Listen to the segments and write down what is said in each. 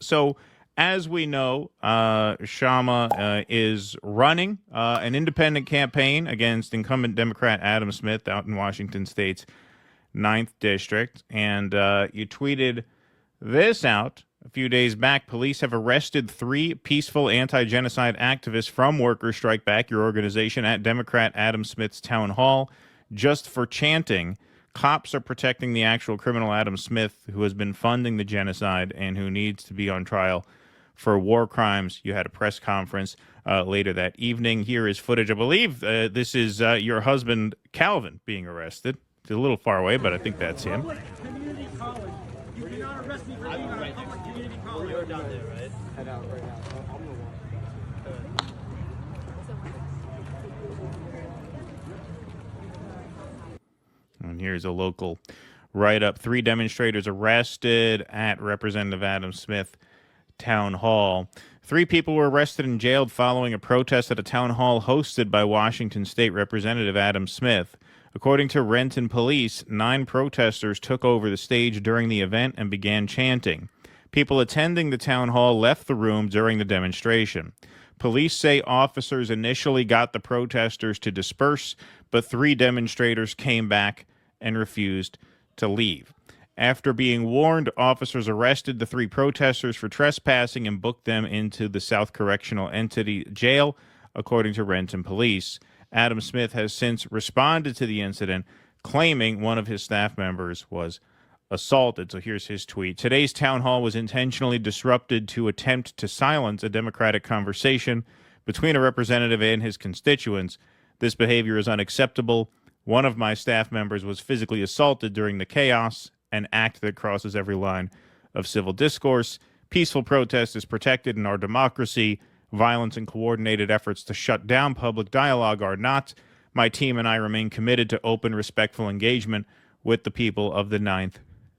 So, as we know, Kshama is running an independent campaign against incumbent Democrat Adam Smith out in Washington State's ninth District. And you tweeted this out a few days back. Police have arrested 3 peaceful anti-genocide activists from Workers Strike Back, your organization, at Democrat Adam Smith's town hall just for chanting. Cops are protecting the actual criminal Adam Smith, who has been funding the genocide and who needs to be on trial for war crimes. You had a press conference later that evening. Here is footage. I believe this is your husband, Calvin, being arrested. It's a little far away, but I think that's him. Public community college. You cannot arrest me for being on a public community college. You're down there, right? Head out right now. I'm gonna walk. And here's a local write-up. 3 demonstrators arrested at Representative Adam Smith Town Hall. 3 people were arrested and jailed following a protest at a town hall hosted by Washington State Representative Adam Smith. According to Renton Police, 9 protesters took over the stage during the event and began chanting. People attending the town hall left the room during the demonstration. Police say officers initially got the protesters to disperse, but 3 demonstrators came back and refused to leave. After being warned, officers arrested the 3 protesters for trespassing and booked them into the South Correctional Entity jail, according to Renton Police. Adam Smith has since responded to the incident, claiming one of his staff members was assaulted. So here's his tweet. Today's town hall was intentionally disrupted to attempt to silence a democratic conversation between a representative and his constituents. This behavior is unacceptable. One of my staff members was physically assaulted during the chaos, an act that crosses every line of civil discourse. Peaceful protest is protected in our democracy. Violence and coordinated efforts to shut down public dialogue are not. My team and I remain committed to open, respectful engagement with the people of the 9th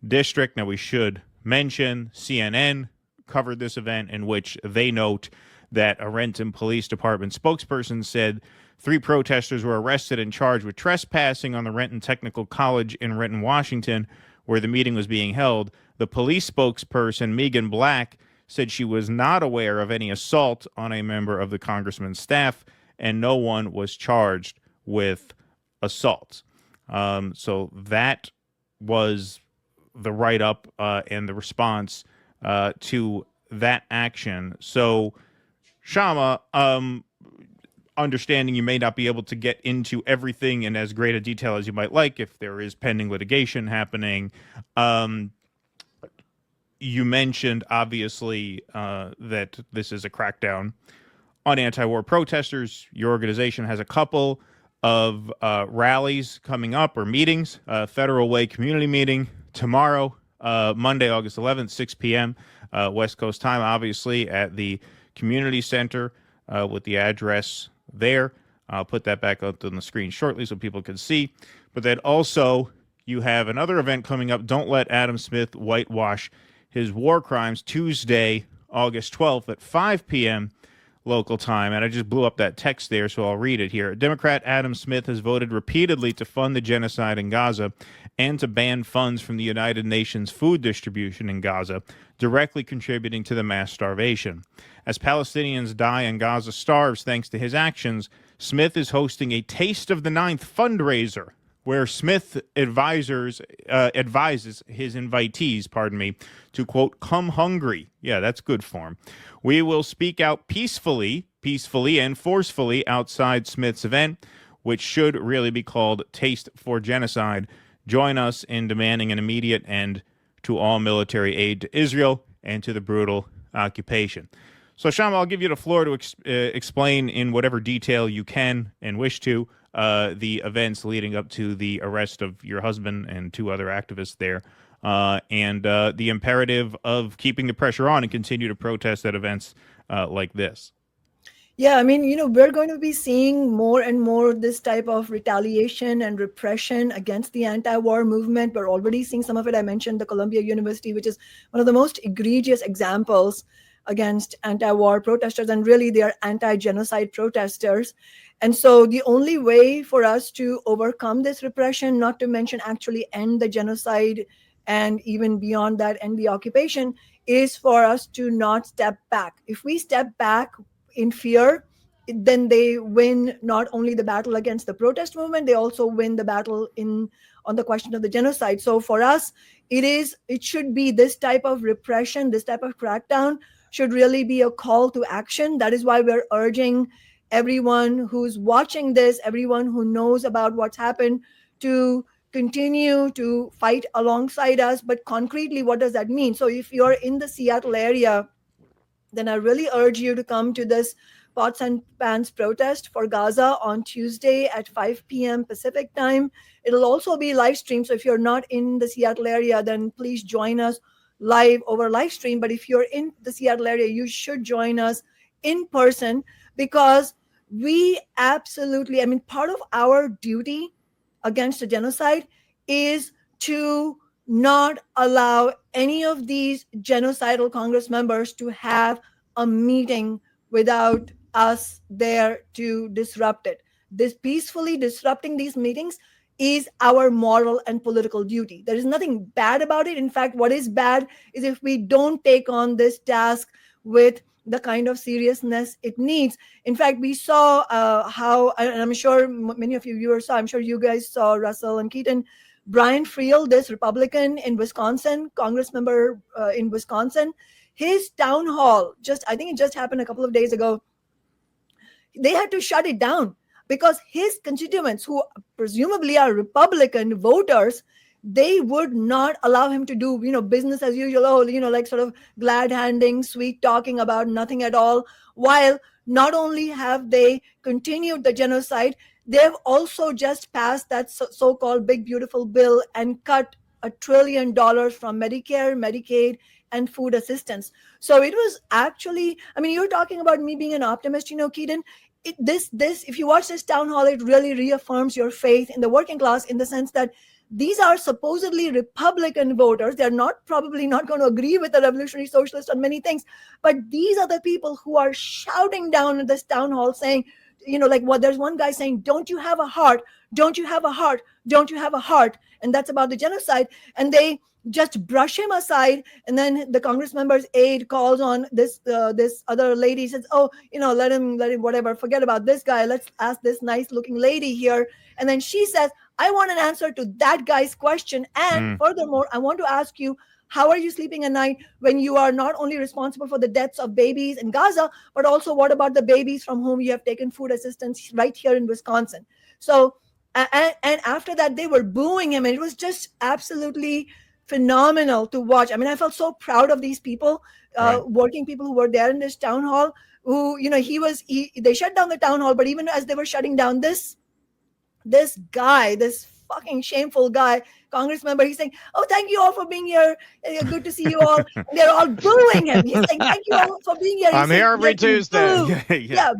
District. Now, we should mention CNN covered this event, in which they note that a Renton Police Department spokesperson said 3 protesters were arrested and charged with trespassing on the Renton Technical College in Renton, Washington, where the meeting was being held. The police spokesperson, Megan Black, said she was not aware of any assault on a member of the congressman's staff, and no one was charged with assault. So that was the write-up and the response to that action. So, Kshama, understanding you may not be able to get into everything in as great a detail as you might like if there is pending litigation happening. You mentioned, obviously, that this is a crackdown on anti-war protesters. Your organization has a couple of rallies coming up, or meetings. Federal Way community meeting tomorrow, Monday, August 11th, 6 p.m. West Coast time, obviously, at the community center with the address there. I'll put that back up on the screen shortly so people can see. But then also, you have another event coming up. Don't let Adam Smith whitewash his war crimes, Tuesday, August 12th at 5 p.m. local time. And I just blew up that text there, so I'll read it here. Democrat Adam Smith has voted repeatedly to fund the genocide in Gaza and to ban funds from the United Nations food distribution in Gaza, directly contributing to the mass starvation. As Palestinians die and Gaza starves thanks to his actions, Smith is hosting a Taste of the Ninth fundraiser, where Smith advises his invitees, to, quote, come hungry. Yeah, that's good form. We will speak out peacefully and forcefully outside Smith's event, which should really be called Taste for Genocide. Join us in demanding an immediate end to all military aid to Israel and to the brutal occupation. So, Kshama, I'll give you the floor to explain in whatever detail you can and wish to the events leading up to the arrest of your husband and 2 other activists there, and the imperative of keeping the pressure on and continue to protest at events like this. Yeah, I mean, we're going to be seeing more and more this type of retaliation and repression against the anti-war movement. We're already seeing some of it. I mentioned the Columbia University, which is one of the most egregious examples against anti-war protesters, and really they are anti-genocide protesters. And so the only way for us to overcome this repression, not to mention actually end the genocide and even beyond that end the occupation, is for us to not step back. If we step back in fear, then they win not only the battle against the protest movement, they also win the battle in on the question of the genocide. So for us, it should be this type of repression, this type of crackdown should really be a call to action. That is why we're urging everyone who's watching this, everyone who knows about what's happened, to continue to fight alongside us. But concretely, what does that mean? So if you're in the Seattle area, then I really urge you to come to this Pots and Pans protest for Gaza on Tuesday at 5 p.m. Pacific time. It'll also be live streamed. So if you're not in the Seattle area, then please join us live over live stream. But if you're in the Seattle area, you should join us in person, because we absolutely, I mean, part of our duty against the genocide is to not allow any of these genocidal Congress members to have a meeting without us there to disrupt it. This peacefully disrupting these meetings is our moral and political duty. There is nothing bad about it. In fact, what is bad is if we don't take on this task with the kind of seriousness it needs. In fact, we saw how, and I'm sure many of you viewers saw, I'm sure you guys saw, Russell and Keaton, Brian Friel, this Republican in Wisconsin, Congress member in Wisconsin, his town hall, I think it just happened a couple of days ago, they had to shut it down because his constituents, who presumably are Republican voters, they would not allow him to do, business as usual, like sort of glad handing, sweet talking about nothing at all. While not only have they continued the genocide, they've also just passed that so-called big beautiful bill and cut $1 trillion from Medicare, Medicaid, and food assistance. So it was actually, I mean, you're talking about me being an optimist, Keaton. This, if you watch this town hall, it really reaffirms your faith in the working class, in the sense that these are supposedly Republican voters. They're probably not going to agree with the revolutionary socialists on many things, but these are the people who are shouting down at this town hall saying, like what there's one guy saying, don't you have a heart? Don't you have a heart? Don't you have a heart? And that's about the genocide. And they just brush him aside. And then the Congress member's aide calls on this other lady, says, oh, let him, whatever, forget about this guy. Let's ask this nice looking lady here. And then she says, I want an answer to that guy's question. And furthermore, I want to ask you, how are you sleeping at night when you are not only responsible for the deaths of babies in Gaza, but also what about the babies from whom you have taken food assistance right here in Wisconsin? So, and after that, they were booing him. And it was just absolutely phenomenal to watch. I mean, I felt so proud of these people, working people who were there in this town hall, who, they shut down the town hall, but even as they were shutting down, this guy, this fucking shameful guy, Congress member, he's saying, oh, thank you all for being here. Good to see you all. And they're all booing him. He's saying, thank you all for being here. I'm here every Tuesday.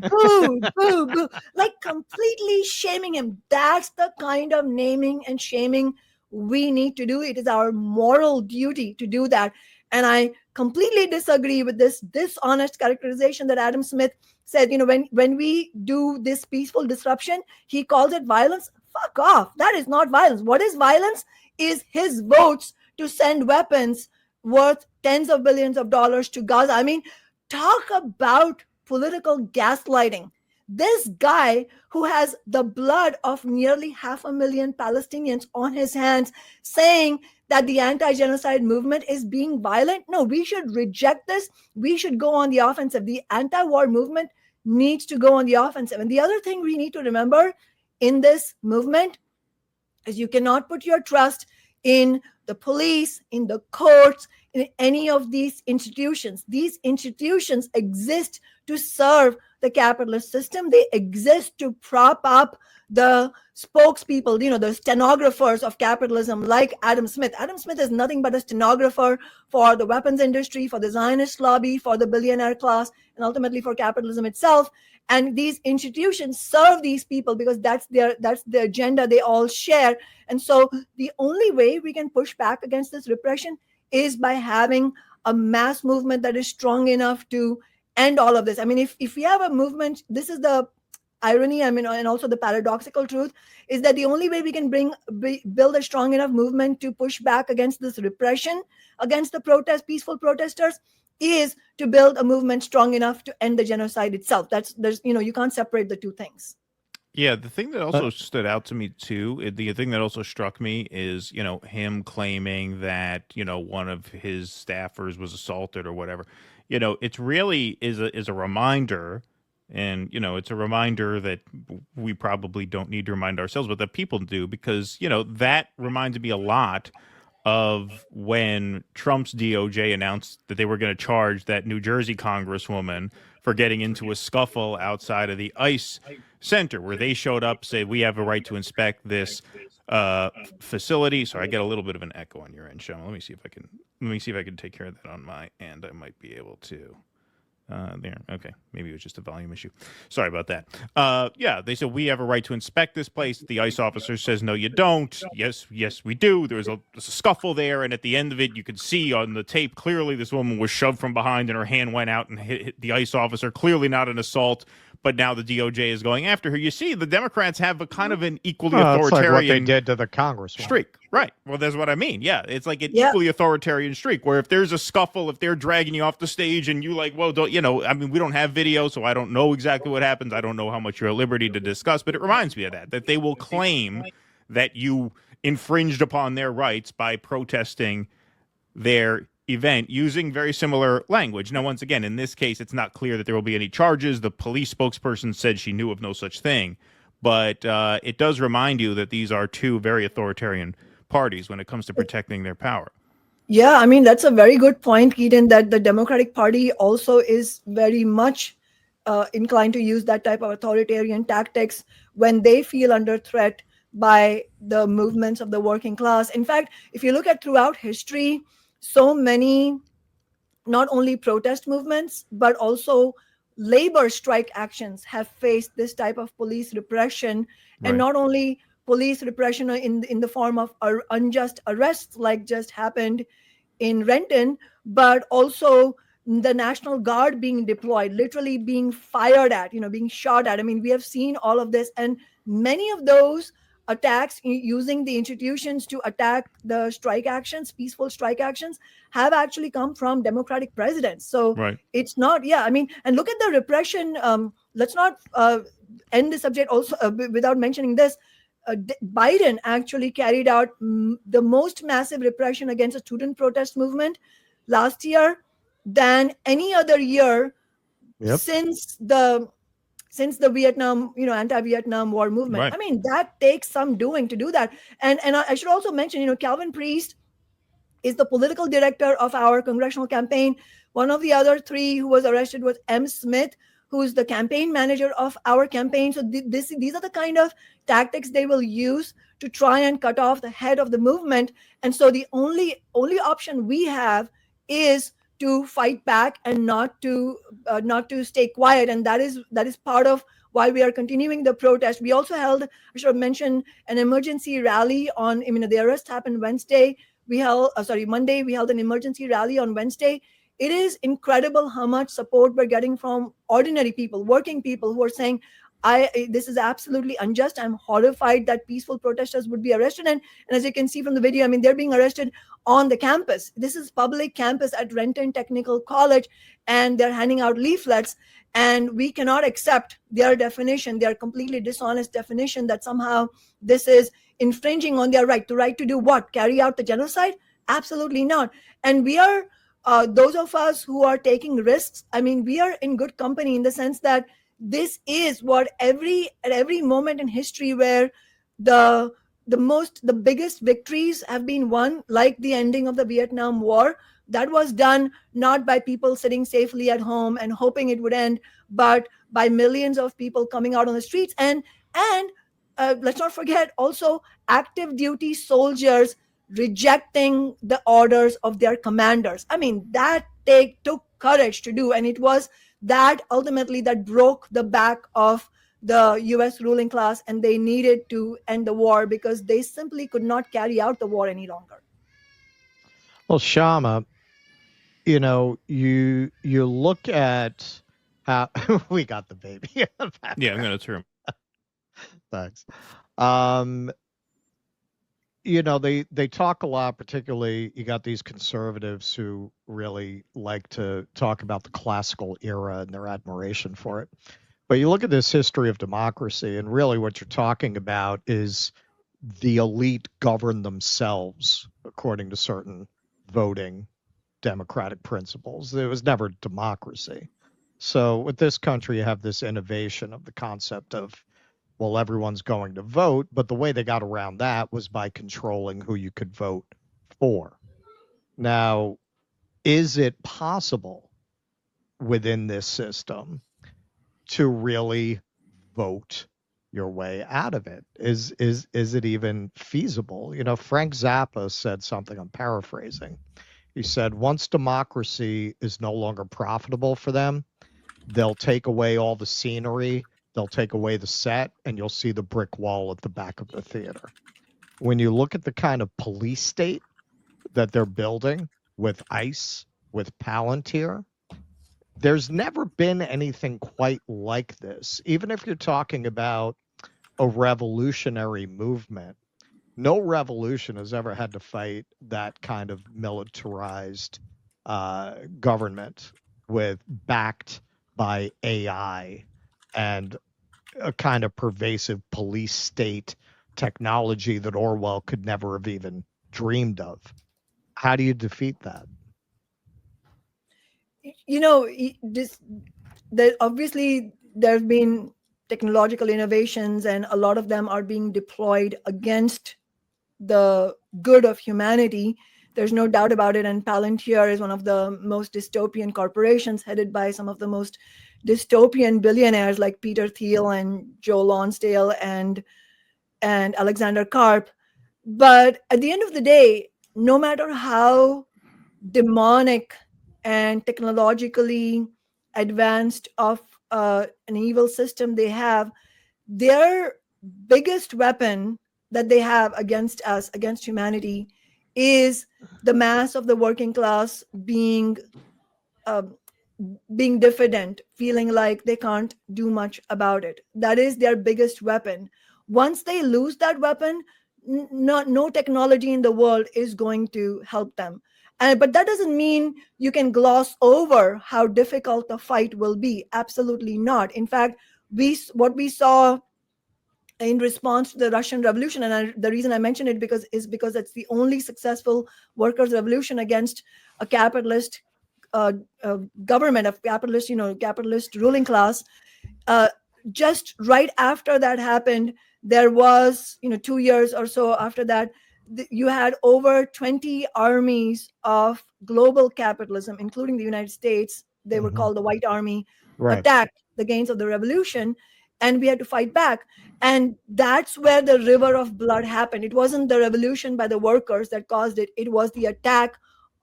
Boo, boo, boo. Like completely shaming him. That's the kind of naming and shaming we need to do. It is our moral duty to do that. And I completely disagree with this dishonest characterization that Adam Smith said, when we do this peaceful disruption, he calls it violence. Fuck off. That is not violence. What is violence is his votes to send weapons worth tens of billions of dollars to Gaza. I mean, talk about political gaslighting. This guy who has the blood of nearly 500,000 Palestinians on his hands, saying that the anti-genocide movement is being violent. No, we should reject this. We should go on the offensive. The anti-war movement needs to go on the offensive. And the other thing we need to remember in this movement is you cannot put your trust in the police, in the courts, in any of these institutions. These institutions exist to serve the capitalist system. They exist to prop up the spokespeople, the stenographers of capitalism, like Adam Smith. Adam Smith is nothing but a stenographer for the weapons industry, for the Zionist lobby, for the billionaire class, and ultimately for capitalism itself. And these institutions serve these people because that's the agenda they all share. And so the only way we can push back against this repression is by having a mass movement that is strong enough to end all of this. I mean, if we have a movement, this is the irony, I mean, and also the paradoxical truth is that the only way we can build a strong enough movement to push back against this repression against the peaceful protesters, is to build a movement strong enough to end the genocide itself. There's, you can't separate the two things. Yeah, the thing that also stood out to me too, the thing that also struck me is, him claiming that, one of his staffers was assaulted or whatever. It's really is a reminder, and it's a reminder that we probably don't need to remind ourselves, but that people do, because, that reminded me a lot of when Trump's DOJ announced that they were going to charge that New Jersey congresswoman for getting into a scuffle outside of the ICE center, where they showed up, said, we have a right to inspect this facility. So I get a little bit of an echo on your end, Shama. Let me see if I can take care of that on my end. I might be able to. There. Okay. Maybe it was just a volume issue. Sorry about that. Yeah, they said we have a right to inspect this place. The ICE officer says, no, you don't. Yes, we do. There's a scuffle there, and at the end of it, you could see on the tape clearly this woman was shoved from behind, and her hand went out and hit the ICE officer. Clearly not an assault. But now the DOJ is going after her. You see, the Democrats have a kind of an equally authoritarian like what they did to the Congresswoman. Streak. Right. Well, that's what I mean. Yeah, it's like an equally authoritarian streak, where if there's a scuffle, if they're dragging you off the stage and you like, well, don't, I mean, we don't have video, so I don't know exactly what happens. I don't know how much you're at liberty to discuss, but it reminds me of that they will claim that you infringed upon their rights by protesting their event using very similar language. Now, once again, in this case, it's not clear that there will be any charges. The police spokesperson said she knew of no such thing, but it does remind you that these are two very authoritarian parties when it comes to protecting their power. Yeah, I mean, that's a very good point, Keaton, that the Democratic Party also is very much inclined to use that type of authoritarian tactics when they feel under threat by the movements of the working class. In fact, if you look at throughout history, so many not only protest movements, but also labor strike actions have faced this type of police repression. Right. And not only police repression in the form of unjust arrests like just happened in Renton, but also the National Guard being deployed, literally being fired at, being shot at. I mean, we have seen all of this, and many of those attacks using the institutions to attack the strike actions, peaceful strike actions, have actually come from Democratic presidents. So Right. It's not, I mean, and look at the repression. Let's not end the subject also without mentioning this. Biden actually carried out the most massive repression against the student protest movement last year than any other year since the Vietnam, anti-Vietnam War movement. Right. I mean, that takes some doing to do that. And I should also mention, Calvin Priest is the political director of our congressional campaign. One of the other three who was arrested was M. Smith, who's the campaign manager of our campaign. So these are the kind of tactics they will use to try and cut off the head of the movement. And so the only option we have is to fight back and not to stay quiet. And that is part of why we are continuing the protest. We also held, I should have mentioned, an emergency rally on, the arrest happened Wednesday. Monday, we held an emergency rally on Wednesday. It is incredible how much support we're getting from ordinary people, working people who are saying, this is absolutely unjust. I'm horrified that peaceful protesters would be arrested. And as you can see from the video, they're being arrested on the campus. This is public campus at Renton Technical College, and they're handing out leaflets. And we cannot accept their definition, their completely dishonest definition, that somehow this is infringing on their right. The right to do what? Carry out the genocide? Absolutely not. And we are, those of us who are taking risks, we are in good company, in the sense that this is what at every moment in history where the biggest victories have been won, like the ending of the Vietnam War, that was done not by people sitting safely at home and hoping it would end, but by millions of people coming out on the streets. And let's not forget also active duty soldiers rejecting the orders of their commanders. That took courage to do, and it was that ultimately that broke the back of the US ruling class, and they needed to end the war because they simply could not carry out the war any longer. Well, Kshama, you look at How we got the baby in the background. Yeah, I'm going to turn. Thanks. Um, they talk a lot, particularly you got these conservatives who really like to talk about the classical era and their admiration for it. But you look at this history of democracy, and really what you're talking about is the elite govern themselves according to certain voting democratic principles. It was never democracy. So with this country, you have this innovation of the concept of, well, everyone's going to vote, but the way they got around that was by controlling who you could vote for. Now, is it possible within this system to really vote your way out of it? Is it even feasible? Frank Zappa said something, I'm paraphrasing. He said, once democracy is no longer profitable for them, they'll take away all the scenery, they'll take away the set, and you'll see the brick wall at the back of the theater. When you look at the kind of police state that they're building with ICE, with Palantir, there's never been anything quite like this. Even if you're talking about a revolutionary movement, no revolution has ever had to fight that kind of militarized government backed by AI and a kind of pervasive police state technology that Orwell could never have even dreamed of. How do you defeat that? Obviously there have been technological innovations, and a lot of them are being deployed against the good of humanity. There's no doubt about it. And Palantir is one of the most dystopian corporations, headed by some of the most dystopian billionaires like Peter Thiel and Joe Lonsdale and Alexander Karp. But at the end of the day, no matter how demonic and technologically advanced of an evil system they have, their biggest weapon that they have against us, against humanity, is the mass of the working class being diffident, feeling like they can't do much about it. That is their biggest weapon. Once they lose that weapon, no technology in the world is going to help them. But that doesn't mean you can gloss over how difficult the fight will be. Absolutely not. In fact, what we saw in response to the Russian Revolution, and the reason I mention it because it's the only successful workers' revolution against a capitalist government, of capitalist ruling class. Just right after that happened, there was 2 years or so after that, you had over 20 armies of global capitalism, including the United States. They were called the White Army, Right. attacked the gains of the revolution, and we had to fight back. And that's where the river of blood happened. It wasn't the revolution by the workers that caused it. It was the attack,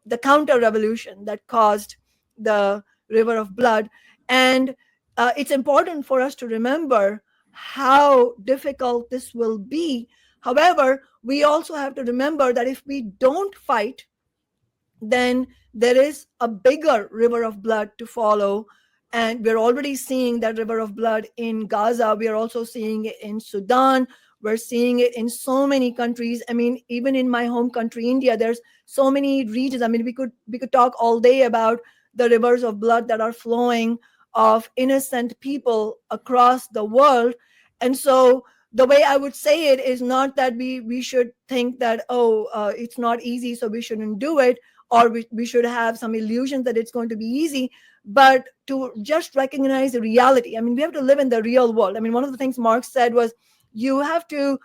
the counter-revolution, that caused the river of blood. And it's important for us to remember how difficult this will be. However, we also have to remember that if we don't fight, then there is a bigger river of blood to follow. And we're already seeing that river of blood in Gaza. We are also seeing it in Sudan. We're seeing it in so many countries. I mean, even in my home country, India, there's so many regions. I mean, we could talk all day about the rivers of blood that are flowing of innocent people across the world. And so the way I would say it is not that we should think that, it's not easy, so we shouldn't do it, or we should have some illusion that it's going to be easy, but to just recognize the reality. I mean, we have to live in the real world. I mean, one of the things Marx said was, you have to,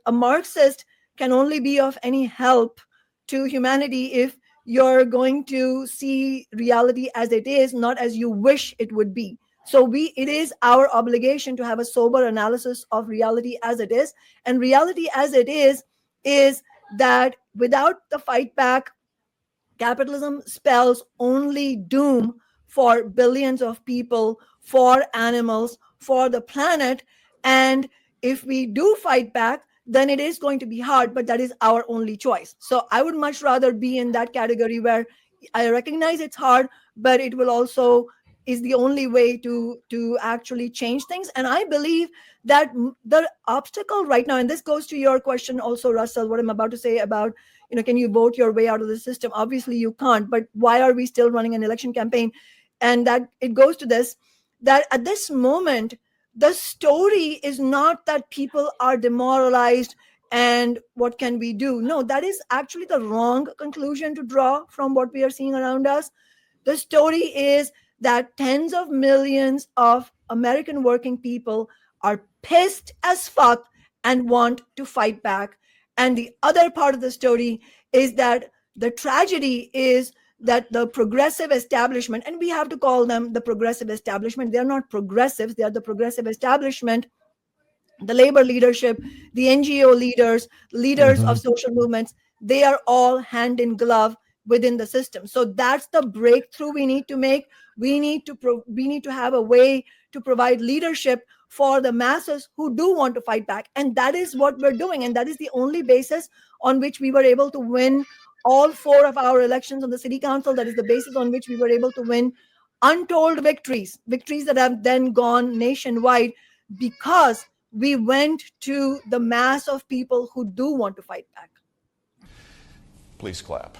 a Marxist can only be of any help to humanity if you're going to see reality as it is, not as you wish it would be. So it is our obligation to have a sober analysis of reality as it is. And reality as it is that without the fight back, capitalism spells only doom for billions of people, for animals, for the planet. And if we do fight back, then it is going to be hard, but that is our only choice. So I would much rather be in that category where I recognize it's hard, but it will also is the only way to actually change things. And I believe that the obstacle right now, and this goes to your question also, Russell, what I'm about to say about, can you vote your way out of the system? Obviously you can't, but why are we still running an election campaign? And that it goes to this, that at this moment, the story is not that people are demoralized and what can we do? No, that is actually the wrong conclusion to draw from what we are seeing around us. The story is that tens of millions of American working people are pissed as fuck and want to fight back. And the other part of the story is that the tragedy is that the progressive establishment, and we have to call them the progressive establishment, they're not progressives, they are the progressive establishment, the labor leadership, the NGO leaders of social movements, they are all hand in glove within the system. So that's the breakthrough we need to make. We need to have a way to provide leadership for the masses who do want to fight back. And that is what we're doing. And that is the only basis on which we were able to win all 4 of our elections on the city council. That is the basis on which we were able to win untold victories that have then gone nationwide, because we went to the mass of people who do want to fight back. Please clap.